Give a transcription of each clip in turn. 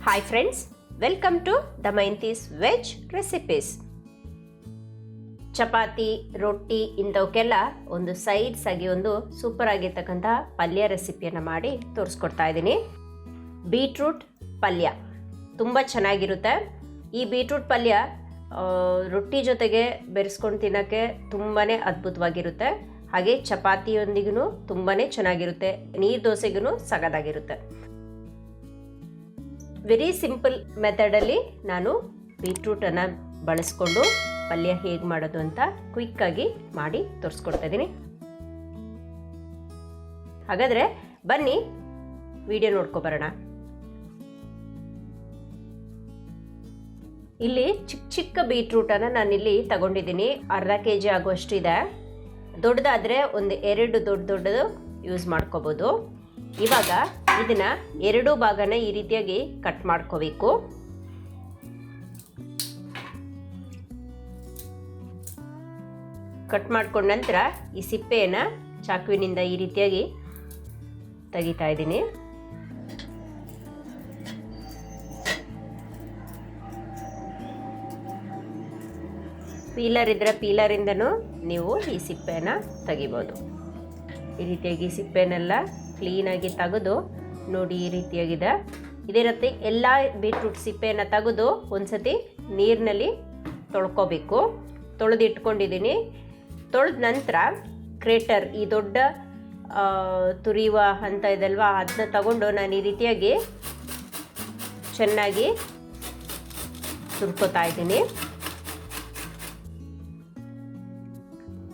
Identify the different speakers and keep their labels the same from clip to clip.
Speaker 1: Hi friends, welcome to the Mainti's Veg Recipes. Chapati ರೊಟ್ಟಿ ಇಂಥವಕ್ಕೆಲ್ಲ ಒಂದು sides ಆಗಿ ಒಂದು ಸೂಪರ್ ಆಗಿರ್ತಕ್ಕಂಥ ಪಲ್ಯ ರೆಸಿಪಿಯನ್ನು ಮಾಡಿ ತೋರಿಸ್ಕೊಡ್ತಾ ಇದ್ದೀನಿ. ಬೀಟ್ರೂಟ್ ಪಲ್ಯ ತುಂಬ ಚೆನ್ನಾಗಿರುತ್ತೆ. ಈ ಬೀಟ್ರೂಟ್ ಪಲ್ಯ ರೊಟ್ಟಿ ಜೊತೆಗೆ ಬೆರೆಸ್ಕೊಂಡು ತಿನ್ನೋಕ್ಕೆ ತುಂಬಾ ಅದ್ಭುತವಾಗಿರುತ್ತೆ. ಹಾಗೆ ಚಪಾತಿಯೊಂದಿಗೂ ತುಂಬಾ ಚೆನ್ನಾಗಿರುತ್ತೆ. ನೀರು ದೋಸೆಗೂ ಸಗದಾಗಿರುತ್ತೆ. ವೆರಿ ಸಿಂಪಲ್ ಮೆಥಡಲ್ಲಿ ನಾನು ಬೀಟ್ರೂಟನ್ನು ಬಳಸ್ಕೊಂಡು ಪಲ್ಯ ಹೇಗೆ ಮಾಡೋದು ಅಂತ ಕ್ವಿಕ್ಕಾಗಿ ಮಾಡಿ ತೋರಿಸ್ಕೊಡ್ತಾ ಇದ್ದೀನಿ. ಹಾಗಾದರೆ ಬನ್ನಿ ವಿಡಿಯೋ ನೋಡ್ಕೊಬರೋಣ. ಇಲ್ಲಿ ಚಿಕ್ಕ ಚಿಕ್ಕ ಬೀಟ್ರೂಟನ್ನು ನಾನಿಲ್ಲಿ ತಗೊಂಡಿದ್ದೀನಿ. ಅರ್ಧ kg ಆಗುವಷ್ಟಿದೆ. ದೊಡ್ಡದಾದರೆ ಒಂದು 2 ದೊಡ್ಡದು ಯೂಸ್ ಮಾಡ್ಕೋಬೋದು. ಇವಾಗ ಇದನ್ನ 2 ಭಾಗನ ಈ ರೀತಿಯಾಗಿ ಕಟ್ ಮಾಡ್ಕೋಬೇಕು. ಕಟ್ ಮಾಡ್ಕೊಂಡ ನಂತರ ಈ ಸಿಪ್ಪೆಯನ್ನು ಚಾಕುವಿನಿಂದ ಈ ರೀತಿಯಾಗಿ ತೆಗಿತಾ ಇದ್ದೀನಿ. ಪೀಲರ್ ಇದ್ದರೆ ಪೀಲರಿಂದನೂ ನೀವು ಈ ಸಿಪ್ಪೆಯನ್ನು ತೆಗಿಬೋದು. ಈ ರೀತಿಯಾಗಿ ಸಿಪ್ಪೆನೆಲ್ಲ ಕ್ಲೀನಾಗಿ ತೆಗೆದು ನೋಡಿ, ಈ ರೀತಿಯಾಗಿದೆ. ಇದೇ ರೀತಿ ಎಲ್ಲ ಬೀಟ್ರೂಟ್ ಸಿಪ್ಪೆಯನ್ನು ತೆಗೆದು ಒಂದ್ಸತಿ ನೀರಿನಲ್ಲಿ ತೊಳ್ಕೊಬೇಕು. ತೊಳೆದಿಟ್ಕೊಂಡಿದ್ದೀನಿ. ತೊಳೆದ ನಂತರ ಕ್ರೇಟರ್, ಈ ದೊಡ್ಡ ತುರಿಯುವ ಹಂತ ಇದಲ್ವಾ, ಅದನ್ನ ತಗೊಂಡು ನಾನು ಈ ರೀತಿಯಾಗಿ ಚೆನ್ನಾಗಿ ತುರ್ಕೋತಾ ಇದ್ದೀನಿ.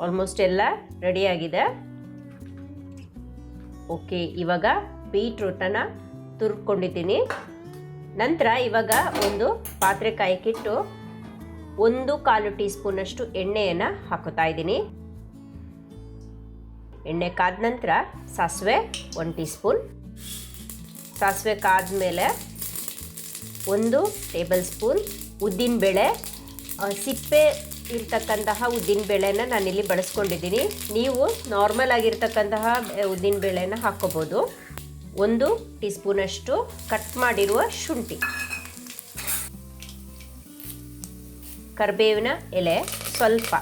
Speaker 1: ಆಲ್ಮೋಸ್ಟ್ ಎಲ್ಲ ರೆಡಿಯಾಗಿದೆ. ಓಕೆ, ಇವಾಗ ಬೀಟ್ರೂಟನ್ನು ತುರ್ಕೊಂಡಿದ್ದೀನಿ. ನಂತರ ಇವಾಗ ಒಂದು ಪಾತ್ರೆ ಕಾಯಕ್ಕಿಟ್ಟು 1/4 ಟೀ ಸ್ಪೂನಷ್ಟು ಎಣ್ಣೆಯನ್ನು ಹಾಕೋತಾ ಇದ್ದೀನಿ. ಎಣ್ಣೆ ಕಾದ ನಂತರ ಸಾಸಿವೆ 1 ಟೀ ಸ್ಪೂನ್. ಸಾಸಿವೆ ಕಾದ್ಮೇಲೆ 1 ಟೇಬಲ್ ಸ್ಪೂನ್ ಉದ್ದಿನಬೇಳೆ, ಸಿಪ್ಪೆ ಇರ್ತಕ್ಕಂತಹ ಉದ್ದಿನಬೇಳೆನ ನಾನಿಲ್ಲಿ ಬಳಸ್ಕೊಂಡಿದ್ದೀನಿ. ನೀವು ನಾರ್ಮಲ್ ಆಗಿರ್ತಕ್ಕಂತಹ ಉದ್ದಿನಬೇಳೆನ ಹಾಕ್ಕೋಬೋದು. 1 ಟೀ ಸ್ಪೂನಷ್ಟು ಕಟ್ ಮಾಡಿರುವ ಶುಂಠಿ, ಕರಿಬೇವಿನ ಎಲೆ ಸ್ವಲ್ಪ,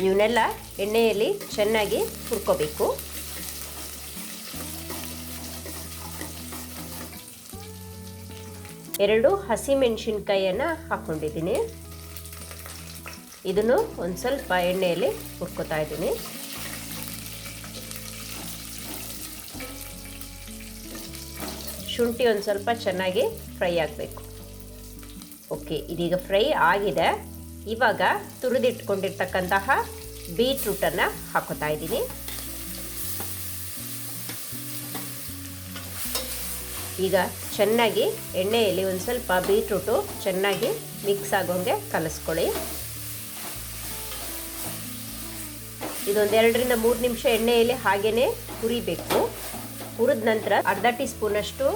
Speaker 1: ಇವನ್ನೆಲ್ಲ ಎಣ್ಣೆಯಲ್ಲಿ ಚೆನ್ನಾಗಿ ಹುರ್ಕೋಬೇಕು. ಎರಡು ಹಸಿಮೆಣಸಿನ್ಕಾಯಿಯನ್ನು ಹಾಕ್ಕೊಂಡಿದ್ದೀನಿ. ಇದನ್ನು ಒಂದು ಸ್ವಲ್ಪ ಎಣ್ಣೆಯಲ್ಲಿ ಹುರ್ಕೋತಾ ಇದ್ದೀನಿ. ಶುಂಠಿ ಒಂದು ಸ್ವಲ್ಪ ಚೆನ್ನಾಗಿ ಫ್ರೈ ಆಗಬೇಕು. ಓಕೆ, ಇದೀಗ ಫ್ರೈ ಆಗಿದೆ. ಇವಾಗ ತುರಿದಿಟ್ಕೊಂಡಿರ್ತಕ್ಕಂತಹ ಬೀಟ್ರೂಟನ್ನು ಹಾಕೋತಾ ಇದ್ದೀನಿ. ಈಗ ಚೆನ್ನಾಗಿ ಎಣ್ಣೆಯಲ್ಲಿ ಒಂದು ಸ್ವಲ್ಪ ಬೀಟ್ರೂಟು ಚೆನ್ನಾಗಿ ಮಿಕ್ಸ್ ಆಗೋಂಗೆ ಕಲಿಸ್ಕೊಳ್ಳಿ. ಇದೊಂದು 2ರಿಂದ 3 ನಿಮಿಷ ಎಣ್ಣೆಯಲ್ಲಿ ಹಾಗೇ ಹುರಿಬೇಕು. ಹುರಿದ ನಂತರ ಅರ್ಧ ಟೀ ಸ್ಪೂನಷ್ಟು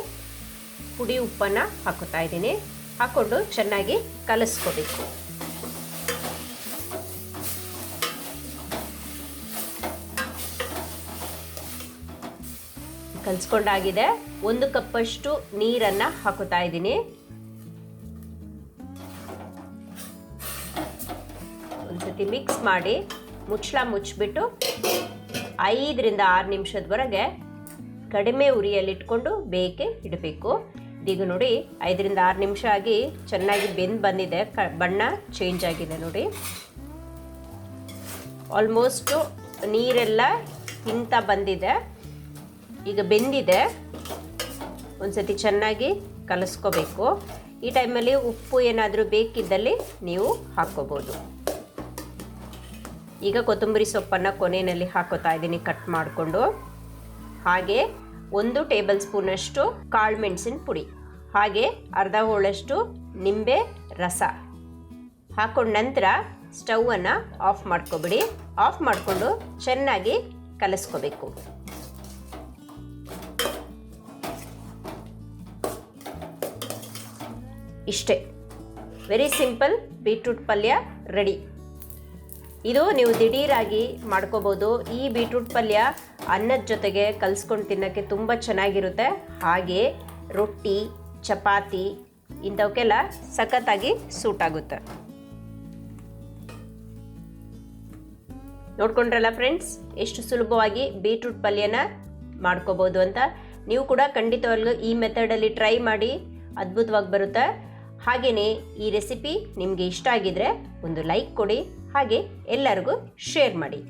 Speaker 1: ಪುಡಿ ಉಪ್ಪನ್ನು ಹಾಕೋತಾ ಇದ್ದೀನಿ. ಹಾಕ್ಕೊಂಡು ಚೆನ್ನಾಗಿ ಕಲಿಸ್ಕೋಬೇಕು. ಕಲಿಸ್ಕೊಂಡಾಗಿದೆ. 1 ಕಪ್ಪಷ್ಟು ನೀರನ್ನು ಹಾಕೋತಾ ಇದ್ದೀನಿ. ಒಂದ್ಸತಿ ಮಿಕ್ಸ್ ಮಾಡಿ ಮುಚ್ಚಳ ಮುಚ್ಚಿಬಿಟ್ಟು 5ರಿಂದ 6 ನಿಮಿಷದವರೆಗೆ ಕಡಿಮೆ ಉರಿಯಲ್ಲಿಟ್ಕೊಂಡು ಬೇಯಕ್ಕೆ ಇಡಬೇಕು. ಇದೀಗ ನೋಡಿ 5ರಿಂದ 6 ನಿಮಿಷ ಆಗಿ ಚೆನ್ನಾಗಿ ಬೆಂದು ಬಂದಿದೆ. ಬಣ್ಣ ಚೇಂಜ್ ಆಗಿದೆ ನೋಡಿ. ಆಲ್ಮೋಸ್ಟು ನೀರೆಲ್ಲ ಇಂತ ಬಂದಿದೆ. ಈಗ ಬೆಂದಿದೆ. ಒಂದ್ಸತಿ ಚೆನ್ನಾಗಿ ಕಲಿಸ್ಕೋಬೇಕು. ಈ ಟೈಮಲ್ಲಿ ಉಪ್ಪು ಏನಾದರೂ ಬೇಕಿದ್ದಲ್ಲಿ ನೀವು ಹಾಕ್ಕೋಬೋದು. ಈಗ ಕೊತ್ತಂಬರಿ ಸೊಪ್ಪನ್ನು ಕೊನೆಯಲ್ಲಿ ಹಾಕೋತಾ ಇದ್ದೀನಿ ಕಟ್ ಮಾಡಿಕೊಂಡು. ಹಾಗೆ 1 ಟೇಬಲ್ ಸ್ಪೂನಷ್ಟು ಕಾಳು ಮೆಣಸಿನ ಪುಡಿ, ಹಾಗೆ ಅರ್ಧ ಹೋಳಷ್ಟು ನಿಂಬೆ ರಸ ಹಾಕೊಂಡ ನಂತರ ಸ್ಟವನ್ನು ಆಫ್ ಮಾಡ್ಕೊಬಿಡಿ. ಆಫ್ ಮಾಡಿಕೊಂಡು ಚೆನ್ನಾಗಿ ಕಲಿಸ್ಕೋಬೇಕು. ಇಷ್ಟೇ, ವೆರಿ ಸಿಂಪಲ್ ಬೀಟ್ರೂಟ್ ಪಲ್ಯ ರೆಡಿ. ಇದು ನೀವು ದಿಢೀರಾಗಿ ಮಾಡ್ಕೋಬೋದು. ಈ ಬೀಟ್ರೂಟ್ ಪಲ್ಯ ಅನ್ನದ ಜೊತೆಗೆ ಕಲಿಸ್ಕೊಂಡು ತಿನ್ನೋಕ್ಕೆ ತುಂಬ ಚೆನ್ನಾಗಿರುತ್ತೆ. ಹಾಗೆ ರೊಟ್ಟಿ, ಚಪಾತಿ ಇಂಥವಕ್ಕೆಲ್ಲ ಸಖತ್ತಾಗಿ ಸೂಟ್ ಆಗುತ್ತೆ. ನೋಡ್ಕೊಂಡ್ರಲ್ಲ ಫ್ರೆಂಡ್ಸ್, ಎಷ್ಟು ಸುಲಭವಾಗಿ ಬೀಟ್ರೂಟ್ ಪಲ್ಯನ ಮಾಡ್ಕೋಬೋದು ಅಂತ. ನೀವು ಕೂಡ ಖಂಡಿತವಾಗ್ಲೂ ಈ ಮೆಥಡಲ್ಲಿ ಟ್ರೈ ಮಾಡಿ, ಅದ್ಭುತವಾಗಿ ಬರುತ್ತೆ. ಹಾಗೆಯೇ ಈ ರೆಸಿಪಿ ನಿಮಗೆ ಇಷ್ಟ ಆಗಿದ್ರೆ ಒಂದು ಲೈಕ್ ಕೊಡಿ, ಹಾಗೆ ಎಲ್ಲರಿಗೂ ಶೇರ್ ಮಾಡಿ.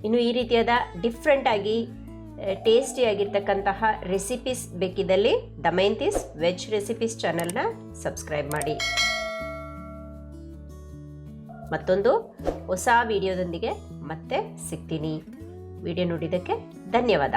Speaker 1: ಇನ್ನು ಈ ರೀತಿಯಾದ ಡಿಫ್ರೆಂಟ್ ಆಗಿ ಟೇಸ್ಟಿಯಾಗಿರ್ತಕ್ಕಂತಹ ರೆಸಿಪೀಸ್ ಬೇಕಿದ್ದಲ್ಲಿ ದಮಯಂತೀಸ್ ವೆಜ್ ರೆಸಿಪೀಸ್ ಚಾನಲ್ನ ಸಬ್ಸ್ಕ್ರೈಬ್ ಮಾಡಿ. ಮತ್ತೊಂದು ಹೊಸ ವಿಡಿಯೋದೊಂದಿಗೆ ಮತ್ತೆ ಸಿಗ್ತೀನಿ. ವಿಡಿಯೋ ನೋಡಿದ್ದಕ್ಕೆ ಧನ್ಯವಾದ.